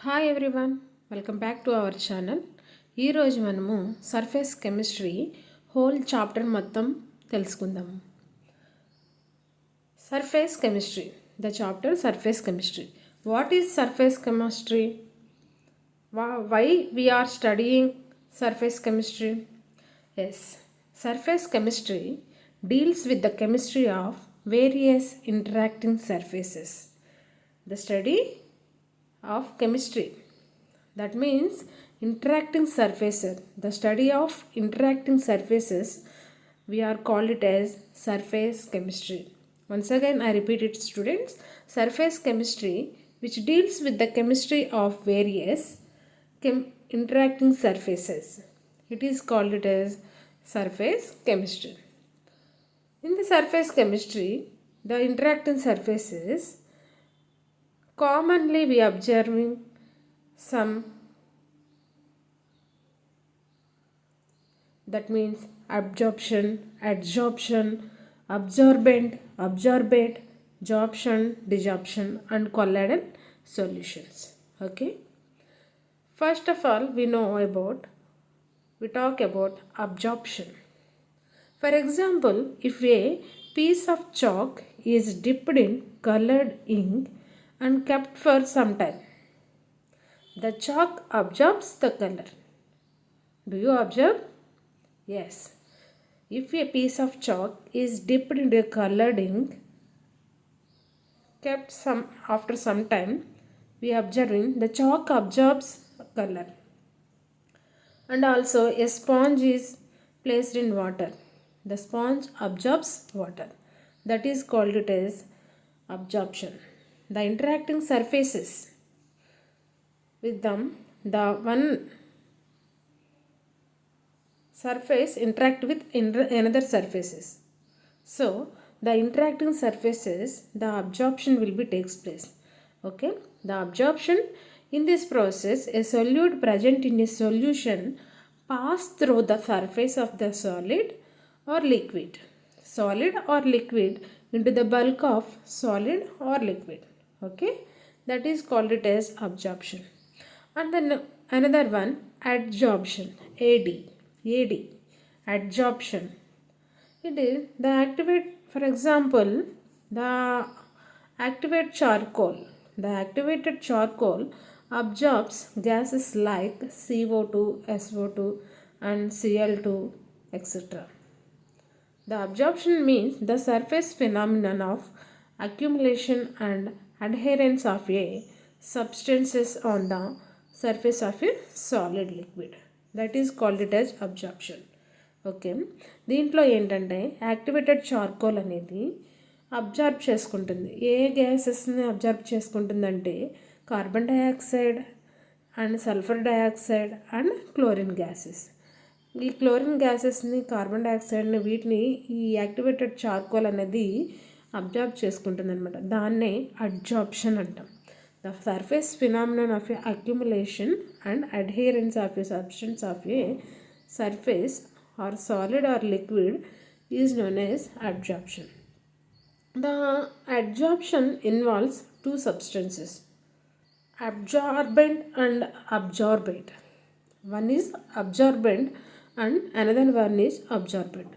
Hi everyone, welcome back to our channel. ఈరోజు మనము surface chemistry whole chapter మొత్తం తెలుసుకుందాము. Surface chemistry, the chapter surface chemistry. What is surface chemistry? Why we are studying surface chemistry? Yes, surface chemistry deals with the chemistry of various interacting surfaces. The study of chemistry, that means interacting surfaces. The study of interacting surfaces, we are called it as surface chemistry. Once again I repeat it, students. Surface chemistry, which deals with the chemistry of various interacting surfaces, it is called it as surface chemistry. In the surface chemistry, the interacting surfaces, commonly we observing some, that means absorption, adsorption, absorbent, absorbate, sorption, desorption, and colloidal solutions. Okay, first of all we talk about absorption. For example, if a piece of chalk is dipped in colored ink and kept for some time, the chalk absorbs the color. Do you observe? Yes. If a piece of chalk is dipped in colored ink, kept after some time, we observing the chalk absorbs color. And also a sponge is placed in water. The sponge absorbs water. That is called it as absorption. The interacting surfaces with them, the one surface interact with another surfaces. So the interacting surfaces, the absorption will be takes place. Okay, the absorption, in this process a solute present in a solution pass through the surface of the solid or liquid into the bulk of solid or liquid. Okay, that is called it as absorption. And then another one, adsorption. ad adsorption, it is the activate. For example, the activated charcoal absorbs gases like CO2, SO2, and Cl2, etc. The absorption means the surface phenomenon of accumulation and adherence of a substances on the surface of a solid liquid. That is called it as absorption. Okay, దీంట్లో ఏంటంటే activated charcoal అనేది absorb చేసుకుంటుంది. ఏ గ్యాసెస్ని absorb చేసుకుంటుందంటే carbon dioxide and sulphur dioxide and chlorine gases. ఈ chlorine గ్యాసెస్ని, carbon డయాక్సైడ్ని, వీటిని ఈ యాక్టివేటెడ్ చార్కోల్ అనేది అబ్జర్బ్ చేసుకుంటుంది అనమాట. దాన్నే అడ్జార్ప్షన్ అంటాం. The surface phenomenon of a accumulation and adherence of a substance of a surface or solid or liquid is known as adsorption. The adsorption involves two substances, absorbent and absorbate. One is absorbent and another one is absorbent.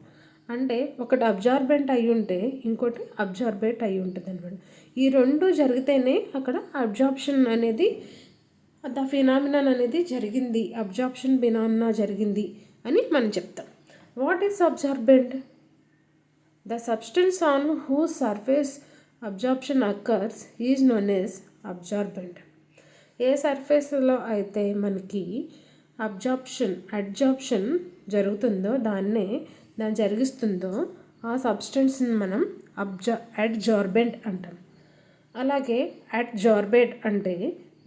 అంటే ఒకటి absorbent అయి ఉంటే ఇంకోటి అబ్జార్బేట్ అయి ఉంటుంది అనమాట. ఈ రెండు జరిగితేనే అక్కడ అబ్జార్ప్షన్ అనేది, ద ఫినామినన్ అనేది జరిగింది, అబ్జార్ప్షన్ ఫినామినా జరిగింది అని మనం చెప్తాం. What is absorbent? The substance on whose surface absorption occurs is known as absorbent. ఏ సర్ఫేస్లో అయితే మనకి అడ్జార్ప్షన్ జరుగుతుందో, దాన్ని జరిగిస్తుందో ఆ సబ్స్టెన్స్ని మనం అడ్జార్బెంట్ అంటాం. అలాగే అడ్జార్బేట్ అంటే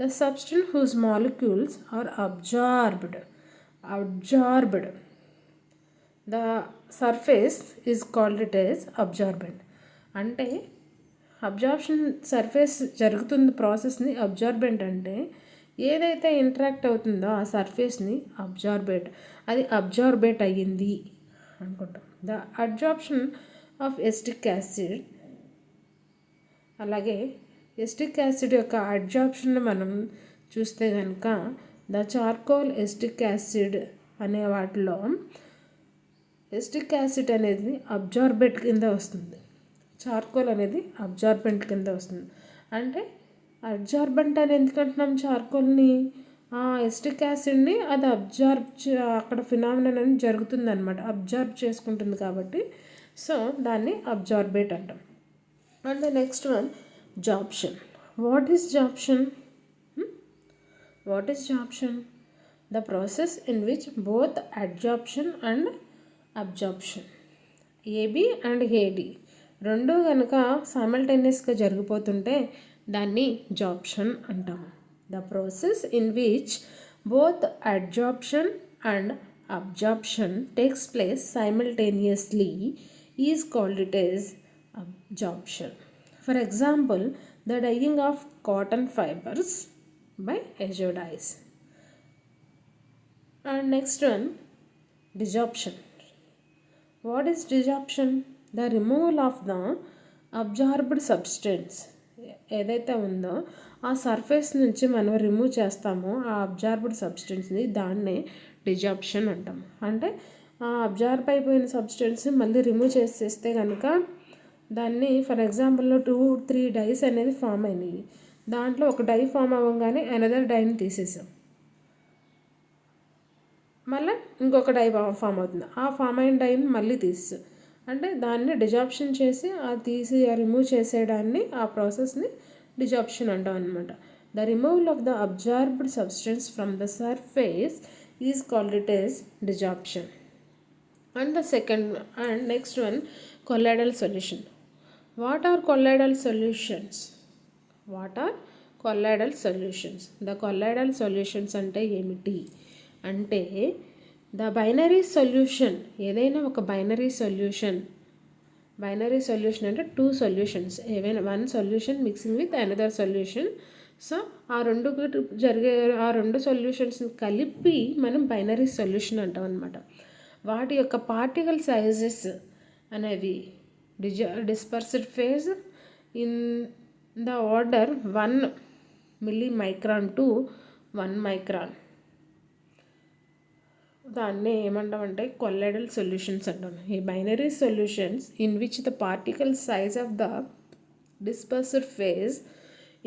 the substance whose molecules are absorbed. The surface is called it as absorbent. అంటే అబ్జార్ప్షన్ సర్ఫేస్ జరుగుతున్న ప్రాసెస్ని అబ్జార్బెంట్ అంటే ఏదైతే ఇంటరాక్ట్ అవుతుందో ఆ సర్ఫేస్ని అబ్జార్బేట్, అది అబ్జార్బేట్ అయ్యింది అనుకుంటాం. The adsorption of acetic acid, అలాగే ఎస్టిక్ యాసిడ్ యొక్క అడ్జార్ప్షన్ మనం చూస్తే కనుక ద చార్కోల్ ఎస్టిక్ యాసిడ్ అనే వాటిలో ఎస్టిక్ యాసిడ్ అనేది అబ్జార్బెంట్ కింద వస్తుంది. చార్కోల్ అనేది అబ్జార్బెంట్ కింద వస్తుంది. అంటే అబ్జార్బెంట్ అని ఎందుకంటున్నాం చార్కోల్ని, ఎస్టిక్ యాసిడ్ని అది అక్కడ ఫినామినన్ అనేది జరుగుతుందన్నమాట, అబ్జార్బ్ చేసుకుంటుంది కాబట్టి సో దాన్ని అబ్జార్బేట్ అంటాం. And the next one sorption. What is sorption? The process in which both adsorption and absorption, AB and AD రెండు కనుక సైమల్టేనియస్గా జరిగిపోతుంటే దాన్ని జాబ్షన్ అంటాము. The process in which both adsorption and absorption takes place simultaneously is called it as absorption. For example, the dyeing of cotton fibers by azodyes. And next one, desorption. What is desorption? The removal of the absorbed substance. ఏదైతే ఉందో ఆ surface నుంచి మనం remove చేస్తామో ఆ absorbed సబ్స్టెన్స్ని దాన్నే డిజార్ప్షన్ అంటాం. అంటే ఆ అబ్జార్బ్ అయిపోయిన సబ్స్టెన్స్ మళ్ళీ రిమూవ్ చేసేస్తే కనుక దాన్ని ఫర్ ఎగ్జాంపుల్లో 2-3 డైస్ అనేది ఫామ్ అయినాయి, దాంట్లో ఒక డై ఫామ్ అవ్వగానే అనదర్ డైని తీసేసాం, మళ్ళీ ఇంకొక డై ఫామ్ అవుతుంది, ఆ ఫామ్ అయిన డైని మళ్ళీ తీసేసాం, అంటే దాన్ని డిజార్ప్షన్ చేసి తీసి రిమూవ్ చేసేయడాన్ని ఆ ప్రాసెస్ని డిజార్ప్షన్ అంటాం అనమాట. The removal of the absorbed substance from the surface is called it as desorption. And the second and next one colloidal solution. What are colloidal solutions? The colloidal solutions అంటే ఏమిటి అంటే the binary solution, ఏదైనా ఒక binary solution అంటే 2 solutions, ఏవైనా 1 solution mixing with another solution. So ఆ రెండు సొల్యూషన్స్ని కలిపి మనం బైనరీ సొల్యూషన్ అంటాం అనమాట. వాటి యొక్క పార్టికల్ సైజెస్ అనేవి dispersed phase in the order 1 millimicron to 1 micron. దాన్నే ఏమంటామంటే కొల్లాయిడల్ సొల్యూషన్స్ అంటాం. ఈ binary solutions in which the particle size of the dispersed phase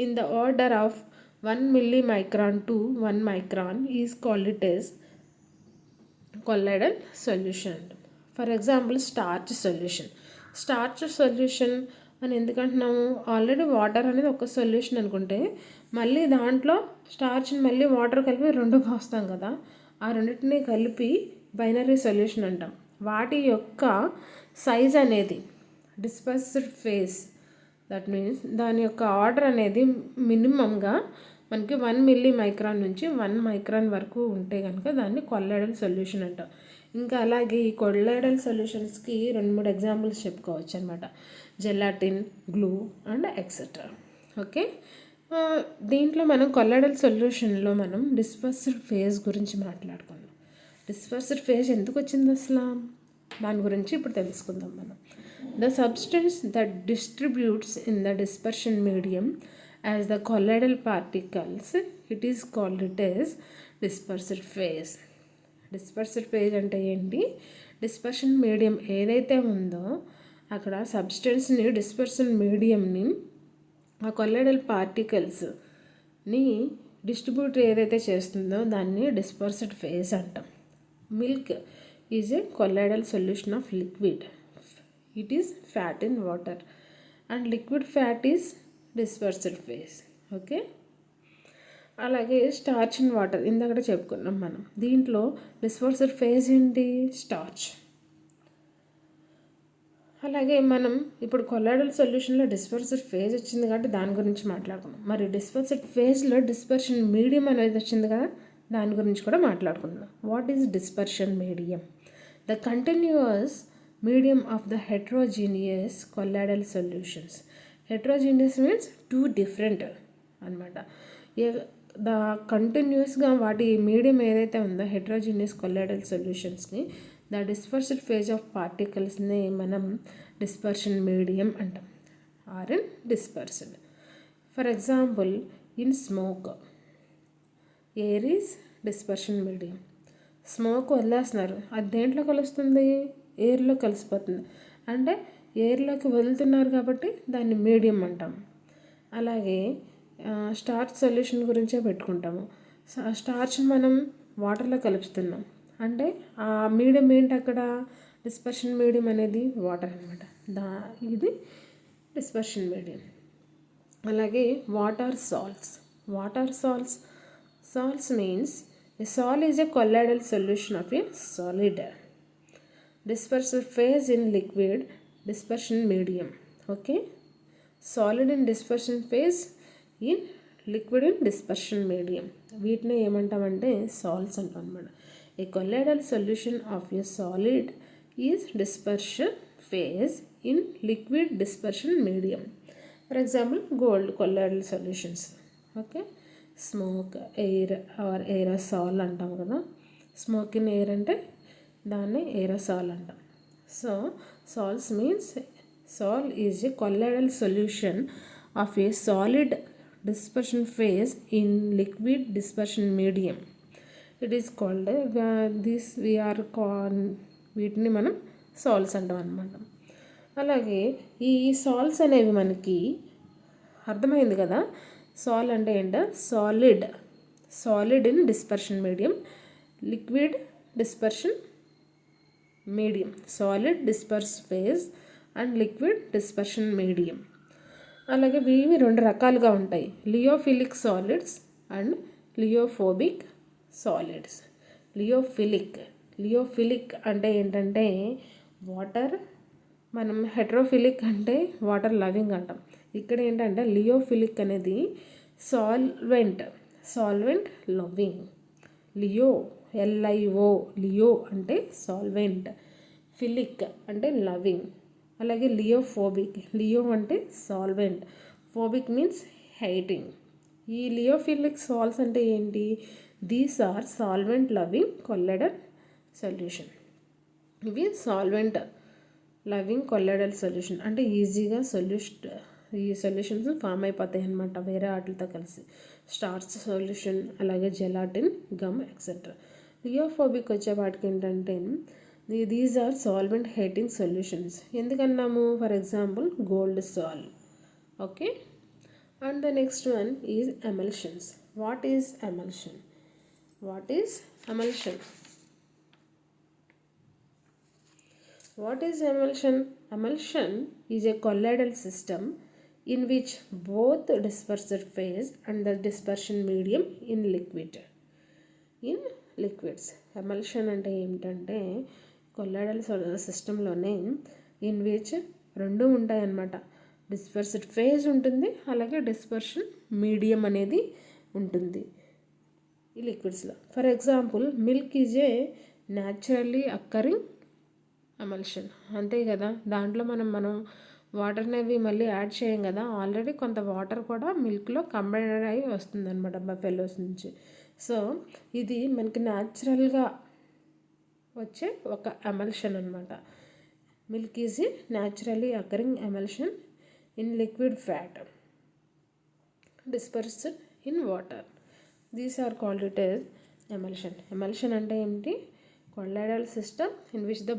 in the order of 1 millimicron to 1 micron is called it as colloidal solution. For example starch solution అని ఎందుకంటున్నాము, already water అనేది ఒక solution అనుకుంటే మళ్ళీ దాంట్లో స్టార్చ్ని మళ్ళీ water కలిపి 2 పోస్తాం కదా, ఆ రెండింటినీ కలిపి బైనరీ సొల్యూషన్ అంటాం. వాటి యొక్క సైజ్ అనేది డిస్పర్స్డ్ ఫేజ్, దట్ మీన్స్ దాని యొక్క ఆర్డర్ అనేది మినిమంగా మనకి 1 millimicron నుంచి 1 micron వరకు ఉంటే కనుక దాన్ని కొల్లాయిడల్ సొల్యూషన్ అంటాం. ఇంకా అలాగే ఈ కొల్లాయిడల్ సొల్యూషన్స్కి 2-3 ఎగ్జాంపుల్స్ చెప్పుకోవచ్చు అనమాట, gelatin, glue and etcetera. Okay, దీంట్లో మనం కొల్లాయిడల్ సొల్యూషన్లో మనం డిస్పర్స్డ్ ఫేజ్ గురించి మాట్లాడుకున్నాం. డిస్పర్స్డ్ ఫేజ్ ఎందుకు వచ్చింది అసలు, దాని గురించి ఇప్పుడు తెలుసుకుందాం మనం. The substance that distributes in the dispersion medium as the colloidal particles it is called it as dispersed phase. Dispersed phase అంటే ఏంటి, డిస్పర్షన్ మీడియం ఏదైతే ఉందో అక్కడ సబ్స్టెన్స్ని డిస్పర్షన్ మీడియంని ఆ కొల్లాయిడల్ పార్టికల్స్ని డిస్ట్రిబ్యూట్ ఏదైతే చేస్తుందో దాన్ని డిస్పర్స్డ్ ఫేజ్ అంటాం. Milk is a colloidal solution of liquid, it is fat in water and liquid fat is dispersed phase. Okay, అలాగే స్టార్చ్ ఇన్ వాటర్ ఇందాక చెప్పుకున్నాం మనం, దీంట్లో డిస్పర్స్డ్ ఫేజ్ ఏంటి, స్టార్చ్. అలాగే మనం ఇప్పుడు కొల్లాయిడల్ సొల్యూషన్లో డిస్పర్స్డ్ ఫేజ్ వచ్చింది కాబట్టి దాని గురించి మాట్లాడుకున్నాం. మరి డిస్పర్స్డ్ ఫేజ్లో డిస్పర్షన్ మీడియం అనేది వచ్చింది కదా, దాని గురించి కూడా మాట్లాడుకుందాం. What is dispersion medium? The continuous medium of the heterogeneous colloidal solutions. Heterogeneous means 2 different అనమాట. ద కంటిన్యూస్గా వాటి మీడియం ఏదైతే ఉందో హెట్రోజీనియస్ కొల్లాయిడల్ సొల్యూషన్స్ని ద డిస్పర్స్డ్ ఫేజ్ ఆఫ్ పార్టికల్స్ని మనం డిస్పర్షన్ మీడియం అంటాం, or in dispersed. For example in smoke air is dispersion medium. Smoke వదిలేస్తున్నారు, అది దేంట్లో కలుస్తుంది? ఎయిర్లో కలిసిపోతుంది. అంటే ఎయిర్లోకి వదులుతున్నారు కాబట్టి దాన్ని మీడియం అంటాం. అలాగే స్టార్చ్ సొల్యూషన్ గురించే పెట్టుకుంటాము. స్టార్చ్ మనం వాటర్లో కలుపుతున్నాం అంటే ఆ మీడియం ఏంటి? అక్కడ డిస్పర్షన్ మీడియం అనేది వాటర్ అనమాట. ఇది డిస్పర్షన్ మీడియం. అలాగే water salts means a sol is a colloidal solution of a solid dispersive phase in liquid dispersion medium. Okay, solid in dispersion phase in liquid in dispersion medium. వీటిని ఏమంటామంటే salts అంటాం అన్నమాట. ఏ colloidal solution of a solid is dispersion phase in liquid dispersion medium. For example, gold colloidal solutions. Okay, smoke, air or aerosol అంటాం కదా. Smoke in air అంటే దాన్ని aerosol అంటాం. So salts means sol is a colloidal solution of a solid dispersion phase in liquid dispersion medium. It is called వీటిని మనం salts అంటాం అన్నమాట. అలాగే ఈ సాల్ట్స్ అనేవి మనకి అర్థమైంది కదా. సాల్ అంటే ఏంటో, solid in dispersion medium, liquid dispersion medium, solid disperse phase and liquid dispersion medium. అలాగే ఇవి రెండు రకాలుగా ఉంటాయి, lyophilic solids and lyophobic solids. Lyophilic అంటే ఏంటంటే వాటర్, మనం హెట్రోఫిలిక్ అంటే వాటర్ లవింగ్ అంటాం. ఇక్కడ ఏంటంటే లియోఫిలిక్ అనేది సాల్వెంట్ లవింగ్. LIO లియో అంటే సాల్వెంట్, ఫిలిక్ అంటే లవింగ్. అలాగే లియో అంటే సాల్వెంట్, ఫోబిక్ మీన్స్ హైటింగ్. ఈ లియోఫిలిక్ సాల్ట్స్ అంటే ఏంటి? These are solvent loving colloidal solution. ఇవి సాల్వెంట్ లవింగ్ కొల్లాయిడల్ సొల్యూషన్ అంటే ఈజీగా ఈ సొల్యూషన్స్ ఫామ్ అయిపోతాయి అన్నమాట వేరే వాటితో కలిసి. స్టార్చ్ సొల్యూషన్, అలాగే జెలాటిన్, గమ్ ఎక్సెట్రా. లియోఫోబిక్ వచ్చే వాటికి ఏంటంటే these are solvent hating solutions. ఎందుకన్నాము? For example gold sol. Okay, and the next one is emulsions. What is emulsion? What is emulsion? Emulsion is a colloidal system in which both disperser phase and the dispersion medium in liquids. Emulsion అంటే ఏమిటంటే colloidal సిస్టంలోనే in which రెండు ఉంటాయన్నమాట. Dispersed phase ఉంటుంది, అలాగే dispersion medium అనేది ఉంటుంది ఈ లిక్విడ్స్లో. For example milk is a naturally occurring emulsion. అంతే కదా, దాంట్లో మనం వాటర్ అనేవి మళ్ళీ యాడ్ చేయం కదా. ఆల్రెడీ కొంత వాటర్ కూడా మిల్క్లో కంబైన్ అయ్యి వస్తుంది అనమాట బఫెలోస్ నుంచి. సో ఇది మనకి న్యాచురల్గా వచ్చే ఒక ఎమల్షన్ అనమాట. Milk is a naturally occurring emulsion in liquid fat dispersed in water. These are called it as emulsion. Emulsion అంటే ఏంటి? Colloidal system in which the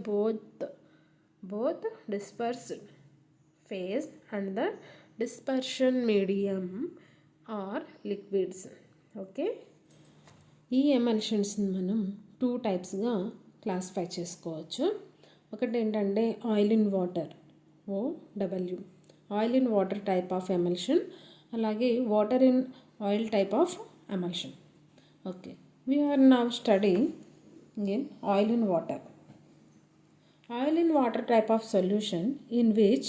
both dispersed phase and the dispersion medium are liquids. Okay, ఈ ఎమల్షన్స్ని మనం 2 టైప్స్గా classify చేసుకోవచ్చు. ఒకటి ఏంటంటే oil in water, OW, oil in water type of emulsion. అలాగే water in oil type of emulsion. Okay, we are now studying in oil in water. Oil in water type of solution in which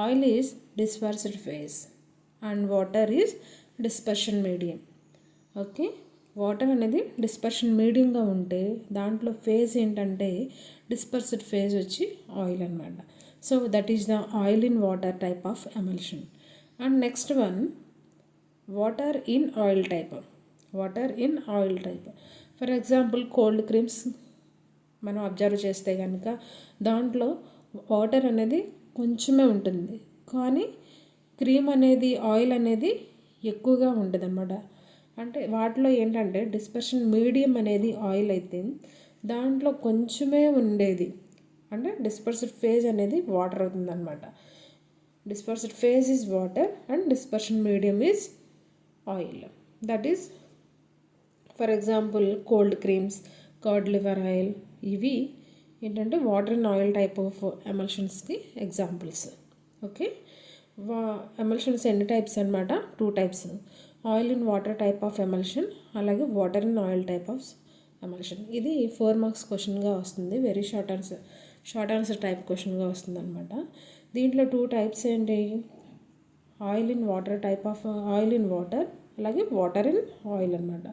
oil is dispersed phase and water is dispersion medium. Okay, water అనేది dispersion మీడియంగా ఉంటే దాంట్లో phase ఏంటంటే dispersed phase వచ్చి oil అనమాట. So that is the oil in water type of emulsion. And next one water in oil type. For example cold creams మనం observe చేస్తే కనుక దాంట్లో వాటర్ అనేది కొంచెమే ఉంటుంది, కానీ క్రీమ్ అనేది ఆయిల్ అనేది ఎక్కువగా ఉంటుంది అన్నమాట. అంటే వాటిలో ఏంటంటే డిస్పర్షన్ మీడియం అనేది ఆయిల్ అయితే దాంట్లో కొంచెమే ఉండేది అంటే డిస్పర్స్డ్ ఫేజ్ అనేది వాటర్ అవుతుంది అనమాట. Dispersed phase is water and dispersion medium is oil. That is for example cold creams, cod liver oil, ఇవి ఏంటంటే water and oil type of ఎమల్షన్స్కి ఎగ్జాంపుల్స్. ఓకే, ఎమల్షన్స్ ఎన్ని టైప్స్ అనమాట? 2 types. Oil in water type of emulsion, అలాగే water in oil type of emulsion. ఇది 4 marks క్వశ్చన్గా వస్తుంది. Very short answer type క్వశ్చన్గా వస్తుంది అనమాట. దీంట్లో 2 టైప్స్ ఏంటి? Oil in water type of oil in water, అలాగే వాటర్ ఇన్ ఆయిల్ అనమాట.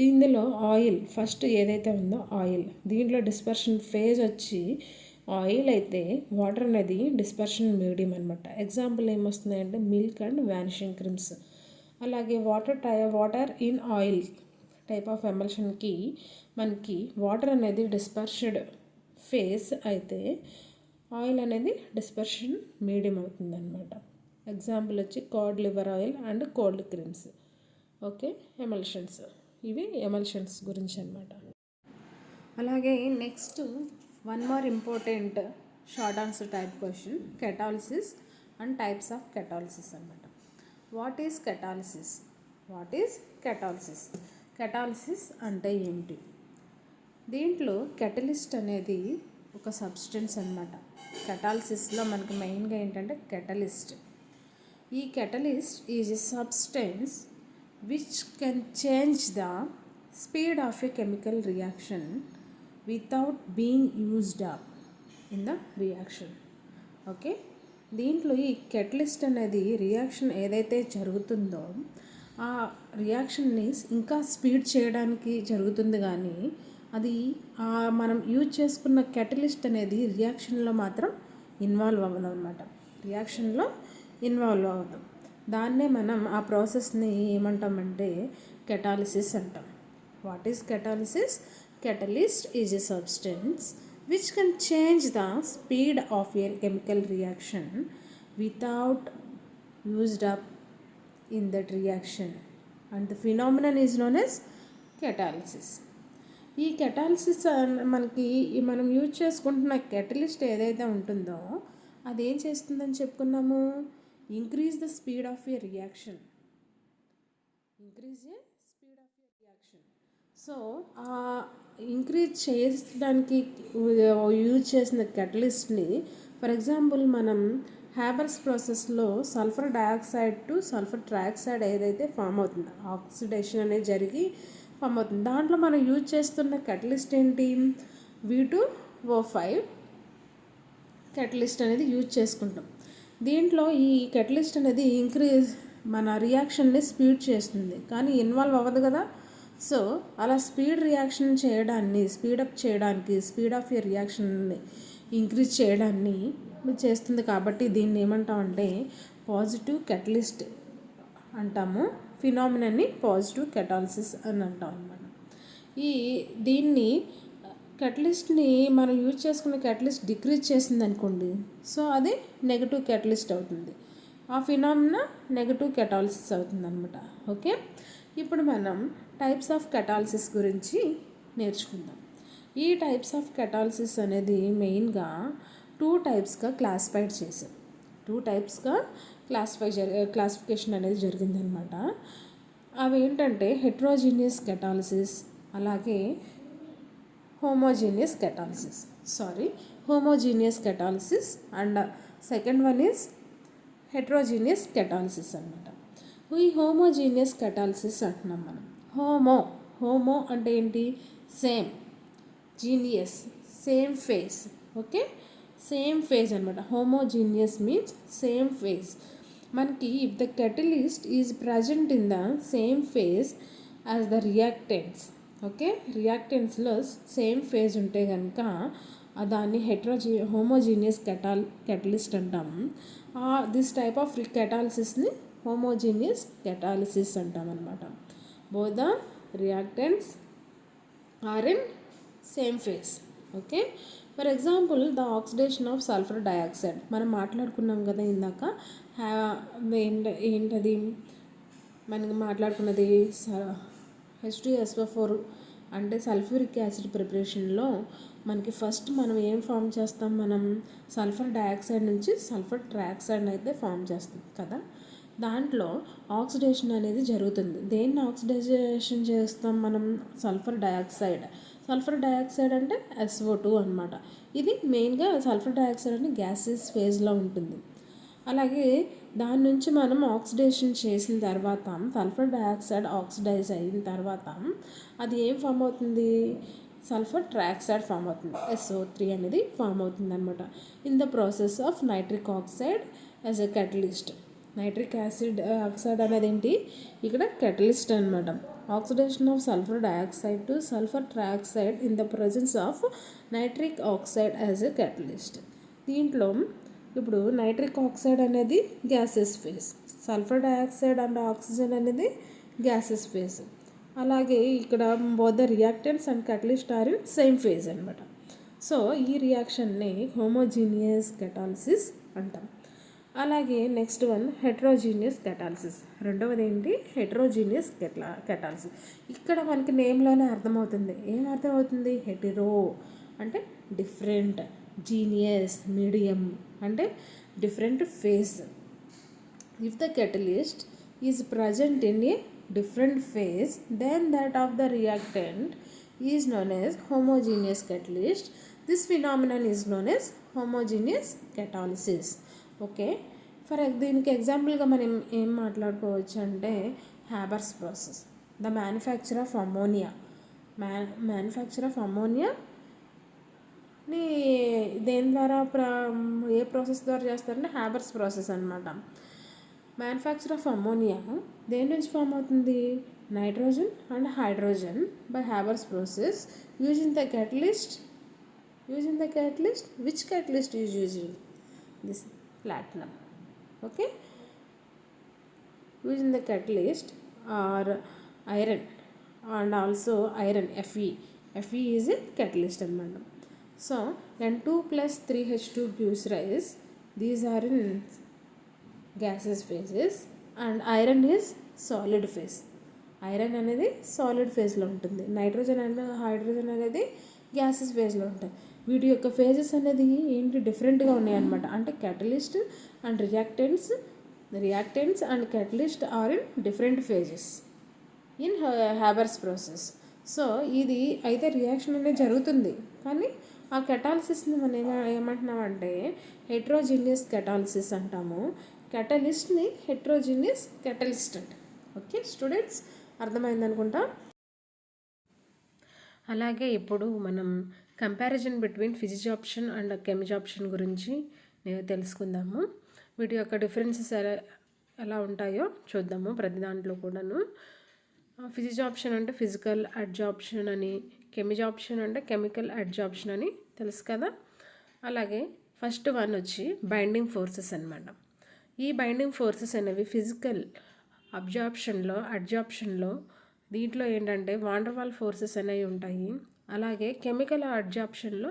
ఇందులో ఆయిల్ ఫస్ట్ ఏదైతే ఉందో ఆయిల్, దీంట్లో డిస్పర్షన్ ఫేజ్ వచ్చి ఆయిల్ అయితే వాటర్ అనేది డిస్పర్షన్ మీడియం అనమాట. ఎగ్జాంపుల్ ఏమొస్తున్నాయంటే మిల్క్ అండ్ వానిషింగ్ క్రీమ్స్. అలాగే water in oil type of ఎమల్షన్కి మనకి వాటర్ అనేది డిస్పర్స్డ్ ఫేజ్ అయితే ఆయిల్ అనేది డిస్పర్షన్ మీడియం అవుతుంది అనమాట. ఎగ్జాంపుల్ వచ్చి cod liver oil and cold creams. Okay, emulsions. ఇవి ఎమల్షన్స్ గురించి అనమాట. అలాగే next one more important short answer type question, catalysis and types of catalysis అనమాట. What is catalysis? కెటాలిసిస్ అంటే ఏమిటి? దీంట్లో కెటలిస్ట్ అనేది ఒక సబ్స్టెన్స్ అనమాట. కెటాలిసిస్లో మనకి మెయిన్గా ఏంటంటే కెటలిస్ట్. ఈ catalyst is a substance which can change the speed of a chemical reaction without being used up in the reaction. Okay, దీంట్లో ఈ కెటలిస్ట్ అనేది రియాక్షన్ ఏదైతే జరుగుతుందో ఆ రియాక్షన్ని ఇంకా స్పీడ్ చేయడానికి జరుగుతుంది, కానీ అది మనం యూజ్ చేసుకున్న కెటలిస్ట్ అనేది రియాక్షన్లో మాత్రం ఇన్వాల్వ్ అవ్వదు అనమాట. రియాక్షన్లో ఇన్వాల్వ్ అవ్వదు. దాన్నే మనం ఆ ప్రాసెస్ని ఏమంటామంటే కెటాలిసిస్ అంటాం. What is catalysis? Catalyst is a substance which can change the speed of A chemical reaction without used up in that reaction and the phenomenon is known as catalysis. ఈ catalysis మనకి మనం use చేసుకుంటున్న catalyst ఏదైతే ఉంటుందో అదేం చేస్తుందని చెప్పుకున్నాము? Increase the speed of A reaction. So ఆ ఇంక్రీజ్ చేయడానికి యూజ్ చేసిన కెటలిస్ట్ని, ఫర్ ఎగ్జాంపుల్ మనం హ్యాబర్స్ ప్రాసెస్లో sulphur dioxide to sulphur trioxide ఏదైతే ఫామ్ అవుతుందో ఆక్సిడేషన్ అనేది జరిగి ఫామ్ అవుతుంది. దాంట్లో మనం యూజ్ చేస్తున్న కెటలిస్ట్ ఏంటి? V2O5 కెటలిస్ట్ అనేది యూజ్ చేసుకుంటాం. దీంట్లో ఈ కెటలిస్ట్ అనేది మన రియాక్షన్ని స్పీడ్ చేస్తుంది, కానీ ఇన్వాల్వ్ అవ్వదు కదా. సో అలా స్పీడప్ చేయడానికి స్పీడ్ ఆఫ్ ఏ రియాక్షన్ని ఇంక్రీజ్ చేయడాన్ని చేస్తుంది. కాబట్టి దీన్ని ఏమంటామంటే పాజిటివ్ కెటలిస్ట్ అంటాము. ఫినామినన్ని పాజిటివ్ కెటాలిసిస్ అని అంటాం అన్నమాట. దీన్ని కెటలిస్ట్ని మనం యూజ్ చేసుకున్న కెటలిస్ట్ డిక్రీజ్ చేసింది అనుకోండి, సో అది నెగటివ్ కెటలిస్ట్ అవుతుంది. ఆ ఫినామినా నెగటివ్ కెటాలిసిస్ అవుతుంది అనమాట. ఓకే, ఇప్పుడు మనం టైప్స్ ఆఫ్ కెటాలిసిస్ గురించి నేర్చుకుందాం. ఈ టైప్స్ ఆఫ్ కెటాలిసిస్ అనేది మెయిన్గా 2 టైప్స్గా క్లాసిఫైడ్ చేశాం. 2 టైప్స్గా క్లాసిఫికేషన్ అనేది జరిగిందనమాట. అవి ఏంటంటే హెట్రోజీనియస్ కెటాలిసిస్, అలాగే homogeneous catalysis and second one is heterogeneous catalysis అనమాట. ఈ హోమోజీనియస్ కెటాలిసిస్ అంటున్నాం మనం. హోమో అంటే ఏంటి? Same, genius same phase. Okay, same phase అనమాట. Homogeneous means same phase. మనకి if the catalyst is present in the same phase as the reactants. Okay, రియాక్టెంట్స్లో same phase ఉంటే కనుక దాన్ని హోమోజీనియస్ కెటలిస్ట్ అంటాము. దిస్ టైప్ ఆఫ్ కెటాలిసిస్ని homogeneous catalysis అంటాం అనమాట. Both the reactants are in same phase. Okay, for example the oxidation of sulphur dioxide మనం మాట్లాడుకున్నాం కదా ఇందాక. ఏంటది? మనకి మాట్లాడుకున్నది H2SO4 అంటే సల్ఫ్యూరిక్ యాసిడ్ ప్రిపరేషన్లో మనకి ఫస్ట్ మనం ఏం ఫామ్ చేస్తాం, మనం సల్ఫర్ డయాక్సైడ్ నుంచి సల్ఫర్ ట్రైఆక్సైడ్ అయితే ఫామ్ చేస్తాం కదా. దాంట్లో ఆక్సిడేషన్ అనేది జరుగుతుంది. దేన్ని ఆక్సిడైజేషన్ చేస్తాం మనం? Sulphur dioxide. సల్ఫర్ డయాక్సైడ్ అంటే SO2 అనమాట. ఇది మెయిన్గా సల్ఫర్ డయాక్సైడ్ అంటే గ్యాసెస్ ఫేజ్లో ఉంటుంది. అలాగే దాని నుంచి మనం ఆక్సిడేషన్ చేసిన తర్వాత సల్ఫర్ డయాక్సైడ్ ఆక్సిడైజ్ అయిన తర్వాత అది ఏం ఫామ్ అవుతుంది? సల్ఫర్ ట్రైఆక్సైడ్ ఫామ్ అవుతుంది. SO3 అనేది ఫామ్ అవుతుంది అనమాట. In the process of nitric oxide as a catalyst. Nitric oxide అనేది ఏంటి? ఇక్కడ కెటలిస్ట్ అనమాట. Oxidation of sulphur dioxide to sulphur trioxide in the presence of nitric oxide as a catalyst. దీంట్లో ఇప్పుడు నైట్రిక్ ఆక్సైడ్ అనేది gases phase, sulphur dioxide and oxygen అనేది gases phase. అలాగే ఇక్కడ both the reactants and catalyst are in same phase అనమాట. So ఈ రియాక్షన్ని homogeneous catalysis అంటాం. అలాగే నెక్స్ట్ వన్ హెట్రోజీనియస్ కెటాలిసిస్. రెండవది ఏంటి? Heterogeneous catalysis. ఇక్కడ మనకి నేమ్లోనే అర్థమవుతుంది. ఏం అర్థమవుతుంది? హెటిరో అంటే డిఫరెంట్, జీనియస్ మీడియం అంటే different phase. If the catalyst is present in a different phase than that of the reactant is known as homogeneous catalyst. This phenomenon is known as homogeneous catalysis. Okay, దీనికి ఎగ్జాంపుల్గా మనం ఏం మాట్లాడుకోవచ్చు అంటే Haber's process. The manufacture of ammonia. Manufacture of అమోనియాని దేని ద్వారా ఏ ప్రాసెస్ ద్వారా చేస్తారంటే హ్యాబర్స్ ప్రాసెస్ అనమాట. మ్యానుఫ్యాక్చర్ ఆఫ్ అమోనియా దేని నుంచి ఫామ్ అవుతుంది? Nitrogen and hydrogen by Haber's process using the catalyst. Which catalyst is using? This platinum. Okay, using the catalyst or iron, and also iron Fe is a catalyst అనమాట. So N2 plus 3H2 gives rise. These are in gaseous phases and iron is solid phase. Iron అనేది solid ఫేజ్లో ఉంటుంది. Nitrogen and hydrogen అనేది gases ఫేజ్లో ఉంటాయి. వీటి యొక్క phases అనేది ఏంటి? డిఫరెంట్గా ఉన్నాయన్నమాట. అంటే catalyst and reactants and catalyst are in different phases in Haber's process. So ఇది అయితే రియాక్షన్ అనేది జరుగుతుంది, కానీ ఆ కెటాలిసిస్ని మనం ఏమంటున్నామంటే హెట్రోజీనియస్ కెటాలిసిస్ అంటాము. కెటలిస్ట్ని హెట్రోజీనియస్ కెటలిస్ట్ అంట. ఓకే స్టూడెంట్స్, అర్థమైందనుకుంటా. అలాగే ఇప్పుడు మనం comparison between physisorption and chemisorption గురించి తెలుసుకుందాము. వీటి యొక్క డిఫరెన్సెస్ ఎలా ఉంటాయో చూద్దాము ప్రతి దాంట్లో కూడాను. ఫిజిజాప్షన్ అంటే ఫిజికల్ అడ్జాప్షన్ అని, కెమిజాప్షన్ అంటే కెమికల్ అడ్జాప్షన్ అని తెలుసు కదా. అలాగే ఫస్ట్ వన్ వచ్చి బైండింగ్ ఫోర్సెస్ అన్నమాట. ఈ బైండింగ్ ఫోర్సెస్ అనేవి ఫిజికల్ అడ్జాప్షన్లో దీంట్లో ఏంటంటే వాండర్వాల్ ఫోర్సెస్ అనేవి ఉంటాయి. అలాగే కెమికల్ అడ్జాప్షన్లో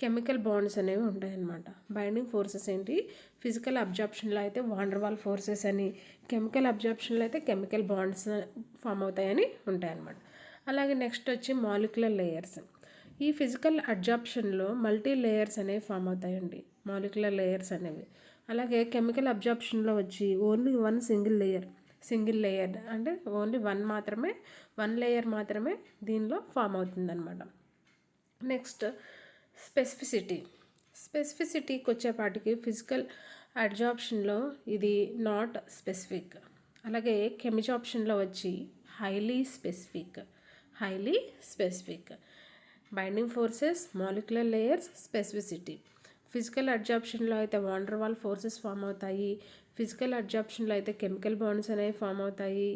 కెమికల్ బాండ్స్ అనేవి ఉంటాయన్నమాట. బైండింగ్ ఫోర్సెస్ ఏంటి? ఫిజికల్ అబ్జాప్షన్లో అయితే వాండర్వాల్ ఫోర్సెస్ అని, కెమికల్ అబ్జాప్షన్లో అయితే కెమికల్ బాండ్స్ ఫామ్ అవుతాయని ఉంటాయన్నమాట. అలాగే నెక్స్ట్ వచ్చి మాలిక్యులర్ లేయర్స్. ఈ ఫిజికల్ అడ్జాప్షన్లో మల్టీ లేయర్స్ అనేవి ఫామ్ అవుతాయండి, మాలిక్యులర్ లేయర్స్ అనేవి. అలాగే కెమికల్ అబ్జాప్షన్లో వచ్చి ఓన్లీ వన్ సింగిల్ లేయర్ అంటే ఓన్లీ వన్ లేయర్ మాత్రమే దీనిలో ఫామ్ అవుతుందన్నమాట. నెక్స్ట్ స్పెసిఫిసిటీకి వచ్చేపాటికి ఫిజికల్ అడ్జాప్షన్లో ఇది నాట్ స్పెసిఫిక్. అలాగే కెమిజాప్షన్లో వచ్చి highly specific. Binding forces, molecular layers, specificity. Physical అడ్జాప్షన్లో అయితే వాండర్వాల్ ఫోర్సెస్ ఫామ్ అవుతాయి, ఫిజికల్ అడ్జాప్షన్లో అయితే కెమికల్ బాండ్స్ అనేవి ఫామ్ అవుతాయి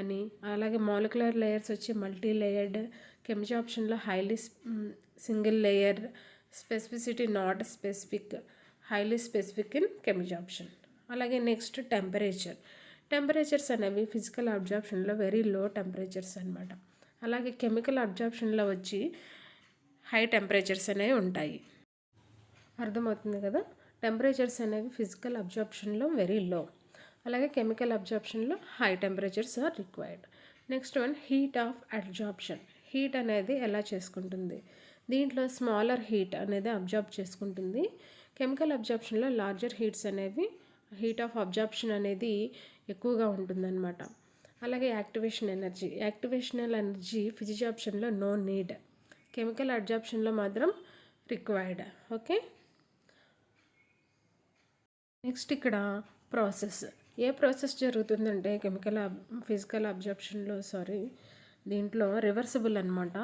అని. అలాగే మాలిక్యులర్ లేయర్స్ వచ్చి మల్టీ లేయర్డ్, కెమిజాప్షన్లో highly single layer, specificity not specific, highly specific in chemisorption. అలాగే నెక్స్ట్ టెంపరేచర్స్ అనేవి ఫిజికల్ అబ్జార్ప్షన్లో వెరీ లో టెంపరేచర్స్ అనమాట. అలాగే కెమికల్ అబ్జార్ప్షన్లో వచ్చి హై టెంపరేచర్స్ అనేవి ఉంటాయి. అర్థమవుతుంది కదా. టెంపరేచర్స్ అనేవి ఫిజికల్ అబ్జార్ప్షన్లో వెరీ లో. అలాగే కెమికల్ అబ్జార్ప్షన్లో high temperatures are required. Next one heat of absorption. Heat అనేది ఎలా చేసుకుంటుంది? దీంట్లో స్మాలర్ హీట్ అనేది అబ్జార్బ్ చేసుకుంటుంది. కెమికల్ అబ్జార్ప్షన్లో లార్జర్ హీట్స్ అనేవి హీట్ ఆఫ్ అబ్జార్ప్షన్ అనేది ఎక్కువగా ఉంటుందన్నమాట. అలాగే యాక్టివేషనల్ ఎనర్జీ ఫిజిజార్ప్షన్లో నో నీడ్, కెమికల్ అబ్జార్ప్షన్లో మాత్రం రిక్వైర్డ్. ఓకే, నెక్స్ట్ ఇక్కడ ప్రాసెస్. ఏ ప్రాసెస్ జరుగుతుందంటే ఫిజికల్ అబ్జార్ప్షన్లో దీంట్లో రివర్సిబుల్ అనమాట.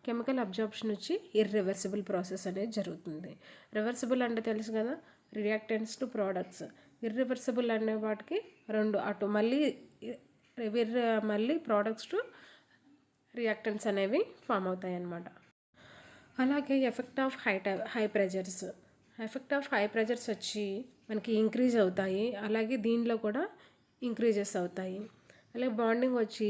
కెమికల్ అబ్జార్ప్షన్ వచ్చి ఇర్రివర్సిబుల్ ప్రాసెస్ అనేది జరుగుతుంది. రివర్సిబుల్ అంటే తెలుసు కదా, రియాక్టెంట్స్ టు ప్రోడక్ట్స్. ఇర్రివర్సిబుల్ అనే వాటికి రెండు అటు మళ్ళీ ప్రోడక్ట్స్ టు రియాక్టెంట్స్ అనేవి ఫామ్ అవుతాయి అన్నమాట. అలాగే ఎఫెక్ట్ ఆఫ్ హై ప్రెజర్స్ వచ్చి మనకి ఇంక్రీజ్ అవుతాయి. అలాగే దీనిలో కూడా ఇంక్రీజెస్ అవుతాయి. అలాగే బాండింగ్ వచ్చి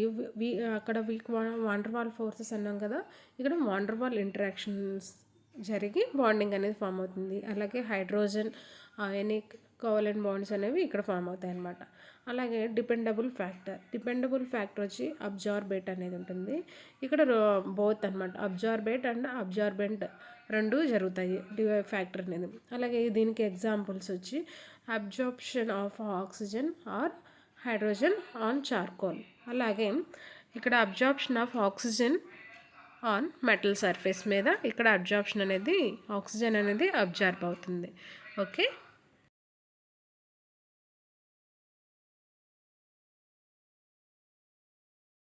అక్కడ వీక్ వాండర్ వాల్ ఫోర్సెస్ అన్నాం కదా, ఇక్కడ వాండర్ వాల్ ఇంటరాక్షన్స్ జరిగి బాండింగ్ అనేది ఫామ్ అవుతుంది. అలాగే హైడ్రోజన్ అయానిక్ కోవలెంట్ బాండ్స్ అనేవి ఇక్కడ ఫామ్ అవుతాయి అన్నమాట. అలాగే డిపెండబుల్ ఫ్యాక్టర్ వచ్చి అబ్జార్బేట్ అనేది ఉంటుంది. ఇక్కడ బోత్ అనమాట, అబ్జార్బేట్ అండ్ అబ్జార్బెంట్ రెండు జరుగుతాయి ఫ్యాక్టర్ అనేది. అలాగే దీనికి ఎగ్జాంపుల్స్ వచ్చి absorption of oxygen or hydrogen on charcoal. అలాగే ఇక్కడ absorption of oxygen on metal surface మీద ఇక్కడ అబ్జార్ప్షన్ అనేది ఆక్సిజన్ అనేది అబ్జార్బ్ అవుతుంది. ఓకే.